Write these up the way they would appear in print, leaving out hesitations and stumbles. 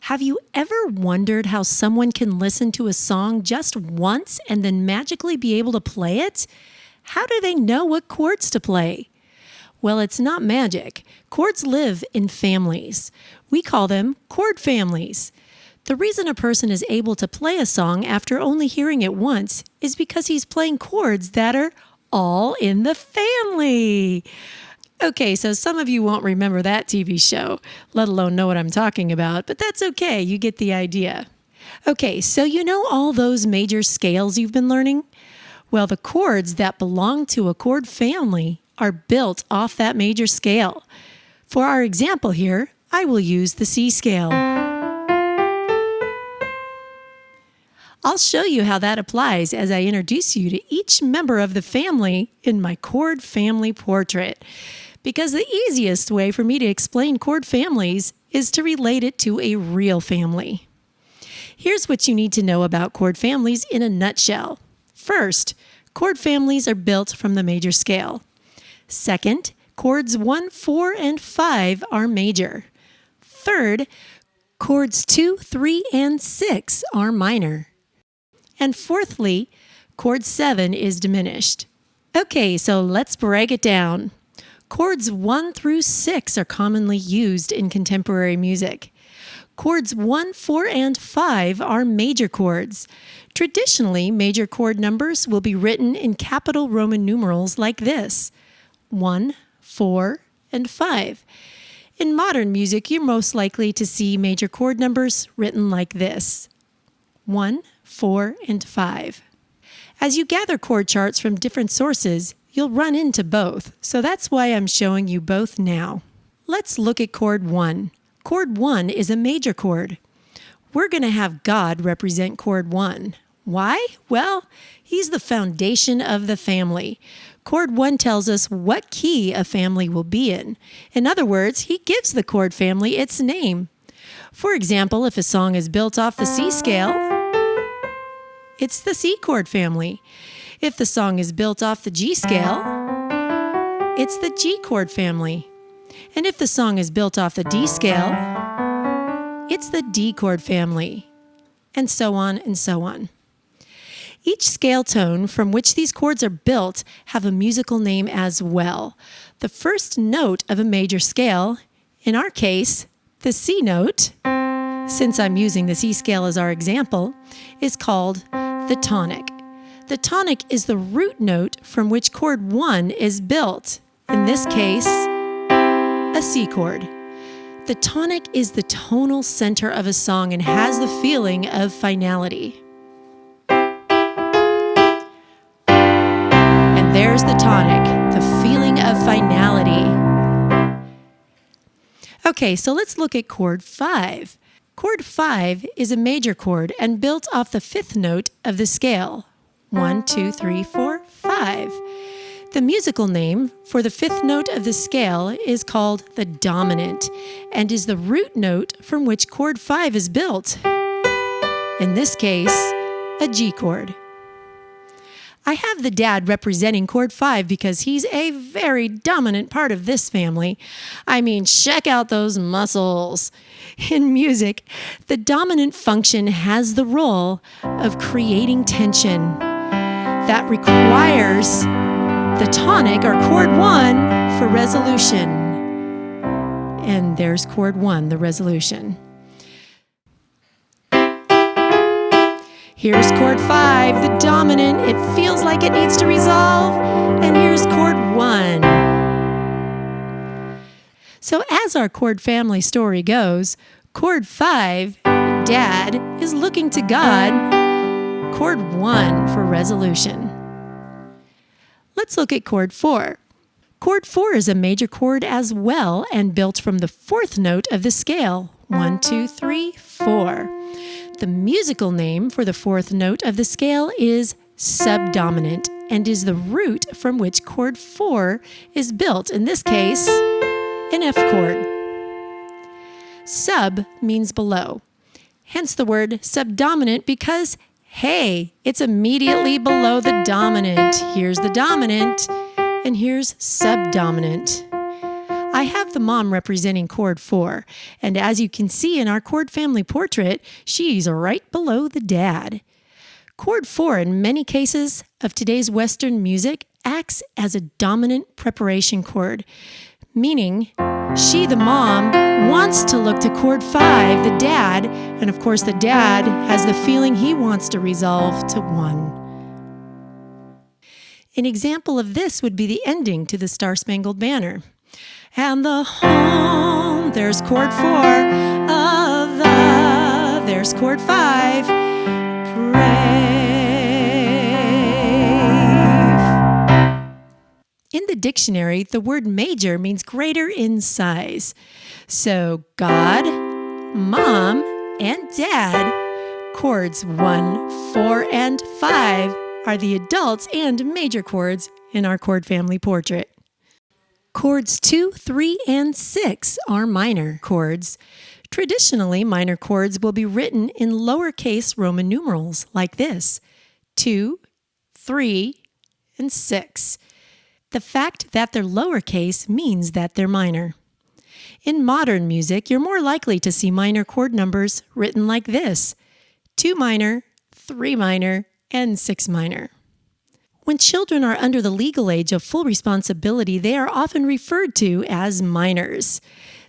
Have you ever wondered how someone can listen to a song just once and then magically be able to play it? How do they know what chords to play? Well, it's not magic. Chords live in families. We call them chord families. The reason a person is able to play a song after only hearing it once is because he's playing chords that are all in the family. Okay, so some of you won't remember that TV show, let alone know what I'm talking about, but that's okay, you get the idea. Okay, so you know all those major scales you've been learning? Well, the chords that belong to a chord family are built off that major scale. For our example here, I will use the C scale. I'll show you how that applies as I introduce you to each member of the family in my chord family portrait. Because the easiest way for me to explain chord families is to relate it to a real family. Here's what you need to know about chord families in a nutshell. First, chord families are built from the major scale. Second, chords 1, 4, and 5 are major. Third, chords 2, 3, and 6 are minor. And fourthly, chord 7 is diminished. Okay, so let's break it down. Chords 1 through 6 are commonly used in contemporary music. Chords 1, 4, and 5 are major chords. Traditionally, major chord numbers will be written in capital Roman numerals like this: 1, 4, and 5. In modern music, you're most likely to see major chord numbers written like this: 1, 4, and 5. As you gather chord charts from different sources, you'll run into both, so that's why I'm showing you both now. Let's look at chord 1. Chord 1 is a major chord. We're going to have God represent chord 1. Why? Well, he's the foundation of the family. Chord 1 tells us what key a family will be in. In other words, he gives the chord family its name. For example, if a song is built off the C scale, it's the C chord family. If the song is built off the G scale, it's the G chord family. And if the song is built off the D scale, it's the D chord family. And so on and so on. Each scale tone from which these chords are built have a musical name as well. The first note of a major scale, in our case, the C note, since I'm using the C scale as our example, is called the tonic. The tonic is the root note from which chord 1 is built, in this case, a C chord. The tonic is the tonal center of a song and has the feeling of finality. And there's the tonic, the feeling of finality. Okay, so let's look at chord 5. Chord 5 is a major chord and built off the fifth note of the scale. 1, 2, 3, 4, 5. The musical name for the fifth note of the scale is called the dominant and is the root note from which chord 5 is built. In this case, a G chord. I have the dad representing chord 5 because he's a very dominant part of this family. I mean, check out those muscles. In music, the dominant function has the role of creating tension. That requires the tonic, or chord 1, for resolution. And there's chord 1, the resolution. Here's chord 5, the dominant. It feels like it needs to resolve. And here's chord 1. So as our chord family story goes, chord 5, Dad, is looking to God. Chord 1 for resolution. Let's look at chord 4. Chord 4 is a major chord as well and built from the fourth note of the scale. 1, 2, 3, 4. The musical name for the fourth note of the scale is subdominant and is the root from which chord 4 is built, in this case, an F chord. Sub means below, hence the word subdominant because, hey, it's immediately below the dominant. Here's the dominant, and here's subdominant. I have the mom representing chord 4, and as you can see in our chord family portrait, she's right below the dad. Chord 4, in many cases of today's Western music, acts as a dominant preparation chord, meaning she, the mom, wants to look to chord 5, the dad, and of course the dad has the feeling he wants to resolve to 1. An example of this would be the ending to the Star-Spangled Banner. And the home, there's chord 4, of the, there's chord 5, brave. In the dictionary, the word major means greater in size. So God, Mom, and Dad, chords 1, 4, and 5 are the adults and major chords in our chord family portrait. Chords 2, 3, and 6 are minor chords. Traditionally, minor chords will be written in lowercase Roman numerals like this: 2, 3, and 6. The fact that they're lowercase means that they're minor. In modern music, you're more likely to see minor chord numbers written like this: 2 minor, 3 minor, and 6 minor. When children are under the legal age of full responsibility, they are often referred to as minors.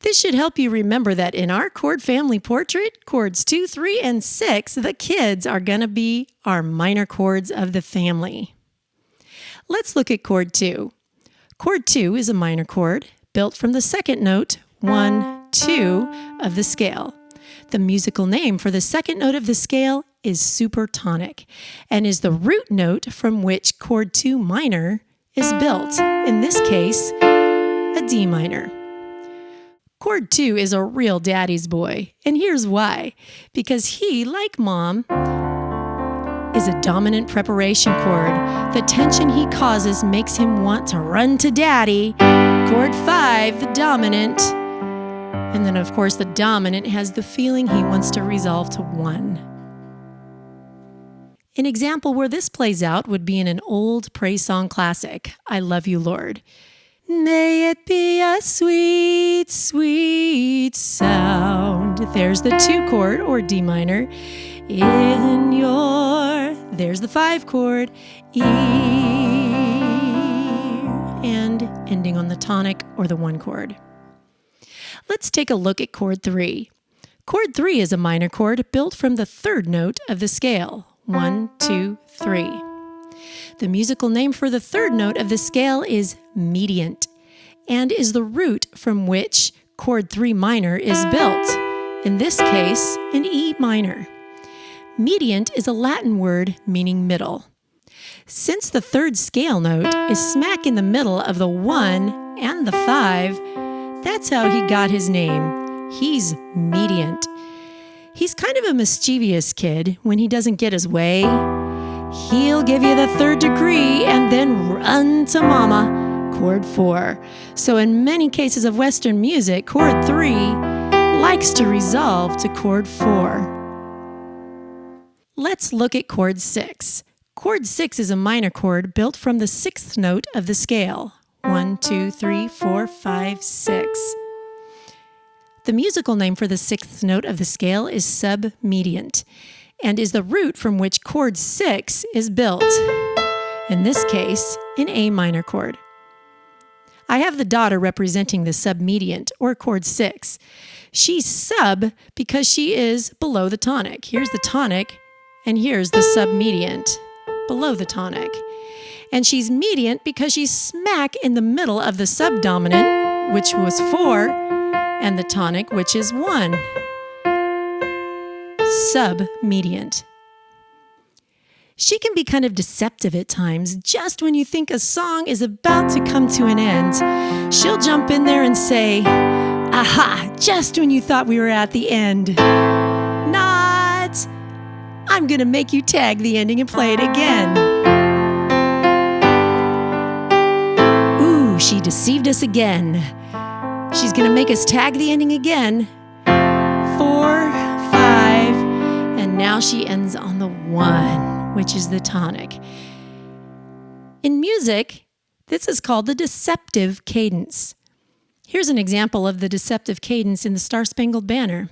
This should help you remember that in our chord family portrait, chords 2, 3, and 6, the kids are going to be our minor chords of the family. Let's look at chord 2. Chord 2 is a minor chord built from the second note, 1, 2 of the scale. The musical name for the second note of the scale is supertonic and is the root note from which chord 2 minor is built, in this case, a D minor. Chord 2 is a real daddy's boy, and here's why. Because he, like Mom, is a dominant preparation chord. The tension he causes makes him want to run to Daddy. Chord 5, the dominant. And then, of course, the dominant has the feeling he wants to resolve to 1. An example where this plays out would be in an old praise song classic, I Love You, Lord. May it be a sweet, sweet sound. There's the 2 chord, or D minor, in your, there's the 5 chord, E, and ending on the tonic, or the 1 chord. Let's take a look at chord 3. Chord 3 is a minor chord built from the third note of the scale, 1, 2, 3. The musical name for the third note of the scale is mediant, and is the root from which chord 3 minor is built, in this case, an E minor. Mediant is a Latin word meaning middle. Since the third scale note is smack in the middle of the 1 and the 5, that's how he got his name. He's mediant. He's kind of a mischievous kid when he doesn't get his way. He'll give you the 3rd degree and then run to Mama, chord 4. So in many cases of Western music, chord 3 likes to resolve to chord 4. Let's look at chord 6. Chord 6 is a minor chord built from the 6th note of the scale, 1, 2, 3, 4, 5, 6. The musical name for the 6th note of the scale is submediant, and is the root from which chord 6 is built, in this case, an A minor chord. I have the daughter representing the submediant, or chord 6. She's sub because she is below the tonic. Here's the tonic, and here's the submediant, below the tonic. And she's mediant because she's smack in the middle of the subdominant, which was 4, and the tonic, which is 1. Submediant. She can be kind of deceptive at times. Just when you think a song is about to come to an end, she'll jump in there and say, "Aha, just when you thought we were at the end. Not. I'm gonna make you tag the ending and play it again." Ooh, she deceived us again. She's going to make us tag the ending again. 4, 5, and now she ends on the 1, which is the tonic. In music, this is called the deceptive cadence. Here's an example of the deceptive cadence in the Star-Spangled Banner.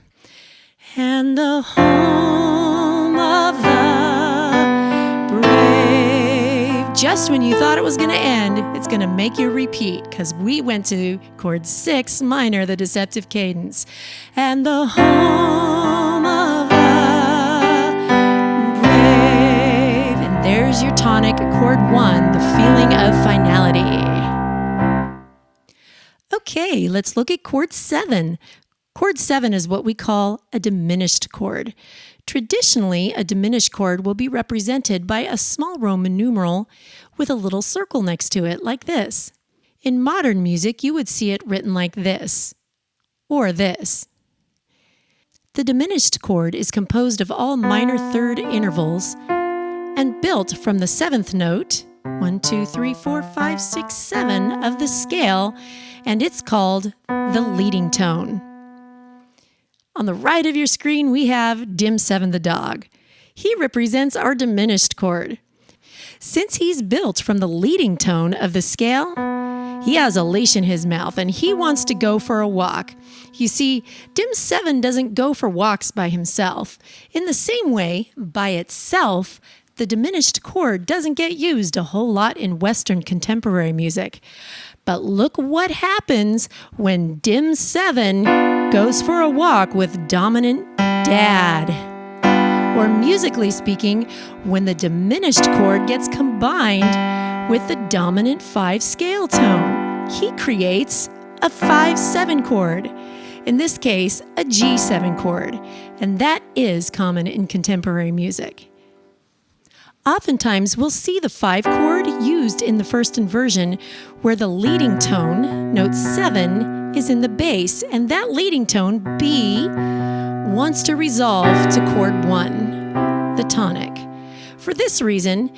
And the home of the brave. Just when you thought it was going to end, it's going to make you repeat, because we went to chord 6 minor, the deceptive cadence. And the home of the brave. And there's your tonic, chord 1, the feeling of finality. Okay, let's look at chord 7. Chord 7 is what we call a diminished chord. Traditionally, a diminished chord will be represented by a small Roman numeral with a little circle next to it, like this. In modern music, you would see it written like this, or this. The diminished chord is composed of all minor third intervals and built from the 7th note, 1, 2, 3, 4, 5, 6, 7 of the scale, and it's called the leading tone. On the right of your screen, we have Dim 7 the dog. He represents our diminished chord. Since he's built from the leading tone of the scale, he has a leash in his mouth and he wants to go for a walk. You see, Dim 7 doesn't go for walks by himself. In the same way, by itself, the diminished chord doesn't get used a whole lot in Western contemporary music. But look what happens when Dim 7 goes for a walk with dominant dad. Or musically speaking, when the diminished chord gets combined with the dominant 5 scale tone, he creates a 5-7 chord. In this case, a G7 chord. And that is common in contemporary music. Oftentimes, we'll see the 5 chord used in the first inversion where the leading tone, note 7, is in the bass, and that leading tone, B, wants to resolve to chord 1, the tonic. For this reason,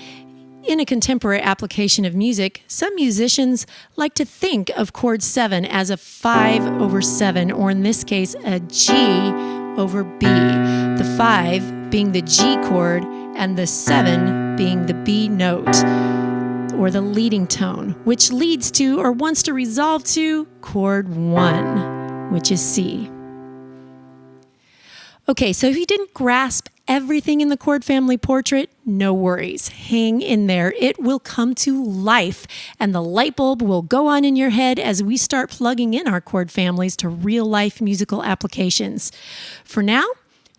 in a contemporary application of music, some musicians like to think of chord 7 as a 5/7, or in this case, a G over B, the 5 being the G chord and the 7 being the B note, or the leading tone, which leads to or wants to resolve to chord 1, which is C. Okay, so if you didn't grasp everything in the chord family portrait, no worries. Hang in there. It will come to life, and the light bulb will go on in your head as we start plugging in our chord families to real-life musical applications. For now,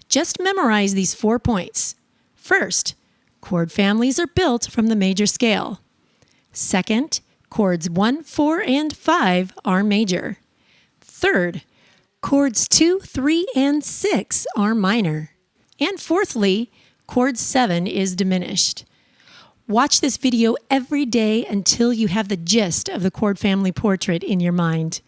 just memorize these 4 points. First, chord families are built from the major scale. Second, chords 1, 4, and 5 are major. Third, chords 2, 3, and 6 are minor. And fourthly, chord 7 is diminished. Watch this video every day until you have the gist of the chord family portrait in your mind.